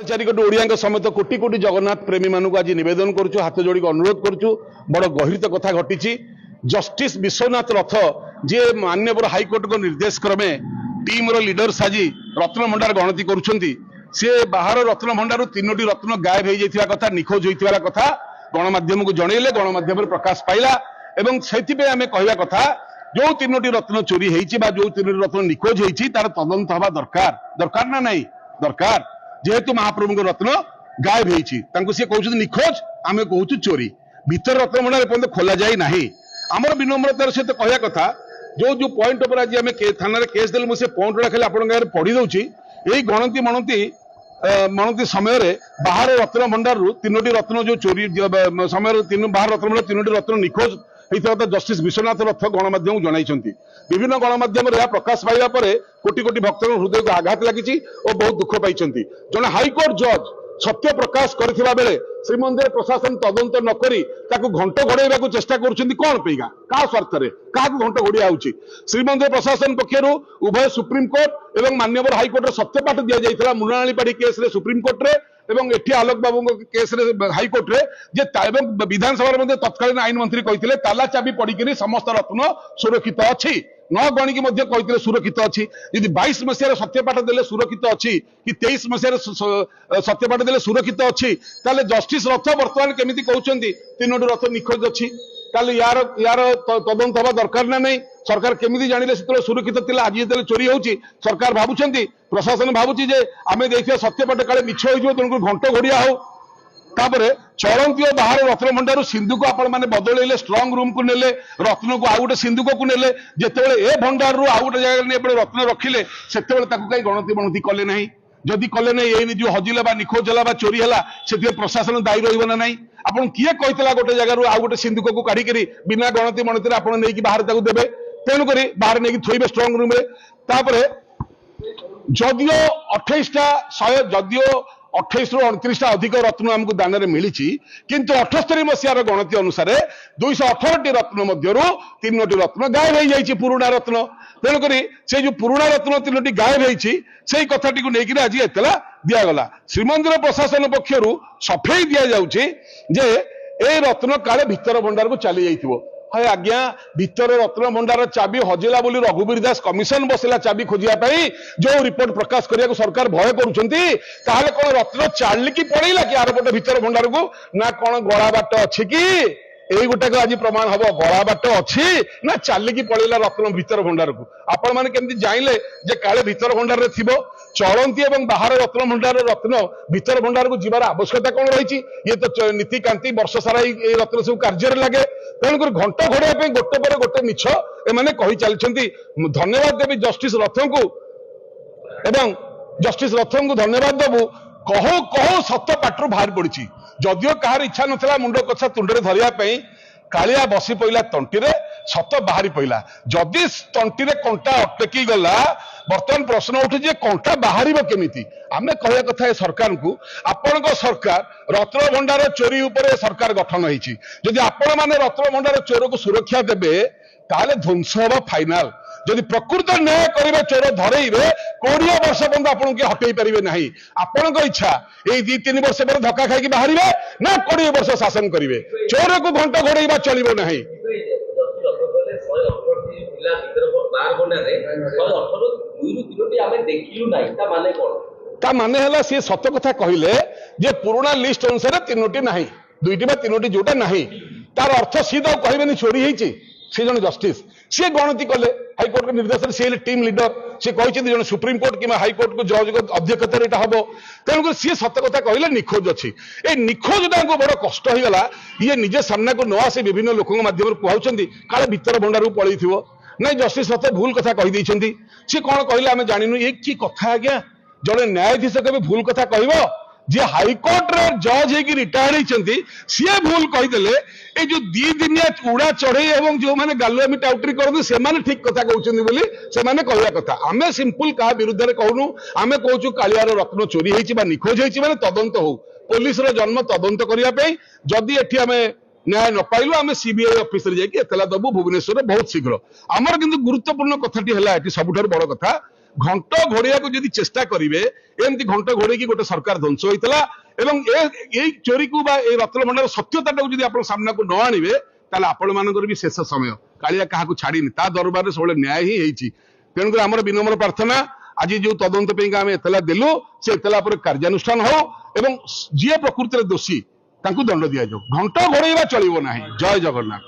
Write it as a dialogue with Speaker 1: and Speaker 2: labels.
Speaker 1: चारिकोटी ओडिया समेत कोटी कोटी जगन्नाथ प्रेमी मानक आज नवेदन करुचु हाथ जोड़ी अनुरोध करुचु बड़ गहित कथा घटी जस्टिस विश्वनाथ रथ जी माननीय हाइकोर्ट को निर्देश क्रमे टीम लीडर्स आज रत्न भंडार गणति करुछंती से बाहर रत्न भंडार तीनोटी रत्न गायब हो जाइथिबा कथा निखोज होइथिबा कथा गणमाध्यम को जनइले गणमाध्यम प्रकाश पाइला एवं सेथिबे आमे कहवा कथा जो तीनोटी रत्न चोरी होइछि बा जो तीनोटी रत्न निखोज होइछि तार तदंत हवा दरकार दरकार ना नहीं दरकार जेहेतु महाप्रभु रत्न गायब होती कहते निखोज आम कहूँ चोरी भीतर रत्न भंडार पर्यटन खोल जाए ना आमर विनम्रतार सहित कहया कथा जो जो पॉइंट पर आज आम थाना केस देलु मुझे पॉइंट गुड़ा खाली आप पढ़ी दूसरी यही गणति मणति समय बाहर रत्न भंडार तीनोटी रत्न जो चोरी समय बाहर रत्न भंडार तीनोटी रत्न निखोज होता जस्टिस विश्वनाथ रथ गणमाध्यम जन विभिन्न गणमाध्यम प्रकाश पाइबा कोटी कोटी भक्त हृदय को आघात लगी और बहुत दुख पाई जन हाइकोर्ट जज सत्य प्रकाश करथिबा बेले श्रीमंदिर प्रशासन तदंत नकरी ताकू घंट घोड़ाइबा चेष्टा करुछंती कोन पेगा का स्वार्थ रे काकू घंट घोड़िया होउची श्रीमंदिर प्रशासन पक्षरु उभय सुप्रीम कोर्ट एवं माननीय हाइकोर्ट रे सत्यपाठ दिया जाइतला मुनाळीपाड़ी केस रे सुप्रीम कोर्ट रे एवं एठी आलोक बाबू केस रे हाइकोर्ट रे जे विधानसभा मध्ये तत्कालीन आईन मंत्री कहिथिले ताला चाबी पडिकरी समस्त रत्न सुरक्षित अछि न गणिकी मध्य कहिथिले सुरक्षित अछि यदि 22 मसिया सत्यपाठ देले सुरक्षित अछि कि 23 मसिया सत्यपाठ देले सुरक्षित अछि ताले जस्टिस रथ वर्तमान केमिति कहउचंती तीनोटी रथ निखोज अछि ताले यार यार तदंत हवा दरकार ना नहीं सरकार केमिति जानिले सेतले सुरक्षित थिला आज जेतले चोरी होउची सरकार भाबुचंती प्रशासन भाबुची जे आमे देखिया सत्यपाठ काले मिछ होइजो तनको घंट घोड़िया हो तापरे चलंती और बाहर रत्न भंडार सिंधु को आपण माने बदलैले स्ट्रांग रूम को नेले रत्न को आउ गोटे सिंधु को नेले जेतेबेले ए भंडार रु आउ गोटे जगह ने रत्न रखिले सेतेबेले ताकू कई गणति बनति कले नहीं जदि कले नहीं ए जो हजिला बा निखोज हला बा चोरी हला सेते प्रशासन दायी रहिबो ना नहीं आपण किए कहितला गोटे जगह रु आउ गोटे सिंधु को काढी करी बिना गणति मनति रे आपण नेकी बाहर ताकू देबे तेनु करी बाहर नेकी थोइबे स्ट्रांग रूम रे तापरे जदियो 28टा 100 जदियो 28 रु 29 अधिक रत्न आमको दान में मिली किंतु 78 मसीहार गणति अनुसार 218 रत्न मध्य तीनोटी रत्न गायब हो जाइए पुराणा रत्न तेणुक से जो पुराणा रत्न तीनोटी गायब होती कथाटी को लेकर आज एतला दिगला श्रीमंदिर प्रशासन पक्षर सफेई दि जाऊे जे ए रत्न काले भितर भंडार को चली जाइए हाय आज्ञा भितर रत्न भंडार चाबी हजिला बोली रघुवीर दास कमिशन बसला चाबी खोजिया जो रिपोर्ट प्रकाश करने सरकार भय करुछंती ताहले कोन रत्न चाली की पड़ेला कि आर पटे भितर भंडार को ना कोन गळा बाट अछि कि एई गोटे को आज प्रमाण हबो गळा बाट अछि ना चाली की पड़ेला रत्न भितर भंडार को आपण माने केमति जाइले जे काले भितर भंडार रे थिबो चलंती एवं बाहर रत्न भंडार रत्न भितर भंडार को जीवार आवश्यकता कौन रही ये तो नीतिकांति वर्ष सारा ये रत्न सब कार्य लगे तेणुक घंट घोड़ाई गोटे पर गोटे मिछ एमाने कहि चलछंती धन्यवाद देवी जस्टिस रथों को एवं जस्टिस रथों को धन्यवाद देबू कहो कहो सत्य पाटरू बाहर पड़ी जदियो कहार इच्छा नथिला मुंड कछा तुंडरे धरिया कालिया बसी पइला तंटीरे सत बाहरी पइला जदि तंटीरे कंटा अटकी गला बर्तमान प्रश्न उठे जे कंटा बाहर केमिति आमे कहया कथा सरकार को आपण सरकार रत्न भंडार चोरी उपरे सरकार गठन होईची जदि आपण माने रत्न भंडार चोर को सुरक्षा देबे ताले ध्वंस होबा फाइनल जदि प्रकृत न्याय करेंगे चोर धरेबे 20 वर्ष पर्यंत आपन के हटई पारे ना आपण इच्छा ये 2-3 वर्ष पर धक्का खाई बाहर ना 20 वर्ष शासन करेंगे चोर को घंटा घोड़ाइबा चलिबो नहीं ता माने हला सी सत्य कथा कहले जे पुराना लिस्ट अनुसार तीनोटी नाही दुईटी बा तीनोटी जोटा नाही तार अर्थ सीधा कहबेनी चोरी होईची से जन जस्टिस सी गणति कले हाइकोर्ट के निर्देश सी टीम लीडर सी कहते जन सुप्रीम कोर्ट कि हाइकोर्ट को जज अध्यक्षता हम तेणुक सी सत कथा कहले निखोज अच्छी ए निखोजटा को बड़ कष्ट हो गला ये निजे सामना को न आसे विभिन्न लोक माध्यम कहते काले भितर भंडार को पलि नहीं जस्टिस सत भूल कथा कही सी कौन कहले आम जानू ये कि कथा आज्ञा जड़े न्यायाधीश के भूल कथा कह जे हाइकोर्ट रे जज होगी रिटायर्ड होती सी भूल कहीदेले ये जो 2 दिनिया उड़ा चढ़ई एवं जो मैंने गालुआमी टाउटरी करते से ठीक कथा कहते से कहवा कथा आमे सिंपल क्या विरुद्ध में कहूनु आमे कहूँ कालियार रत्न चोरी होती निखोज होती माने तदंत हो पुलिस जन्म तदंत करने जदि एटी आमे न्याय न पाइलु आम सीबीआई ऑफिस रे जाके एतला दबु भुवनेश्वर बहुत शीघ्र आमर किंतु गुरुत्वपूर्ण कथाटी है सबुठार बड़ कथा ঘଣ୍ଟ ଘୋଡେଇବାକୁ ଯଦି ଚେଷ୍ଟା କରିବେ ଏମିତି ଘଣ୍ଟ ଘୋଡେଇକି ଗୋଟେ ସରକାର ଧ୍ୱଂସ ହୋଇଥିଲା ଏବଂ ଏଇ ଚୋରିକୁ ବା ଏଇ ରତ୍ନ ଭଣ୍ଡାର ସତ୍ୟତାଟାକୁ ଯଦି ଆପଣ ସାମ୍ନାକୁ ନ ଆଣିବେ ତାହେଲେ ଆପଣ ମାନଙ୍କର ବି ଶେଷ ସମୟ କାଳିଆ କାହାକୁ ଛାଡିନି ତା ଦରବାରରେ ସବୁବେଳେ ନ୍ୟାୟ ହିଁ ହେଇଛି ତେଣୁକରି ଆମର ବିନମ୍ର ପ୍ରାର୍ଥନା ଆଜି ଯୋଉ ତଦନ୍ତ ପାଇଁ ଆମେ ଏତଲା ଦେଲୁ ସେ ଏତଲା ଉପରେ କାର୍ଯ୍ୟାନୁଷ୍ଠାନ ହଉ ଏବଂ ଯିଏ ପ୍ରକୃତିରେ ଦୋଷୀ ତାଙ୍କୁ ଦଣ୍ଡ ଦିଆଯାଉ ଘଣ୍ଟ ଘୋଡେଇବା ଚଳିବ ନାହିଁ ଜୟ ଜଗନ୍ନାଥ।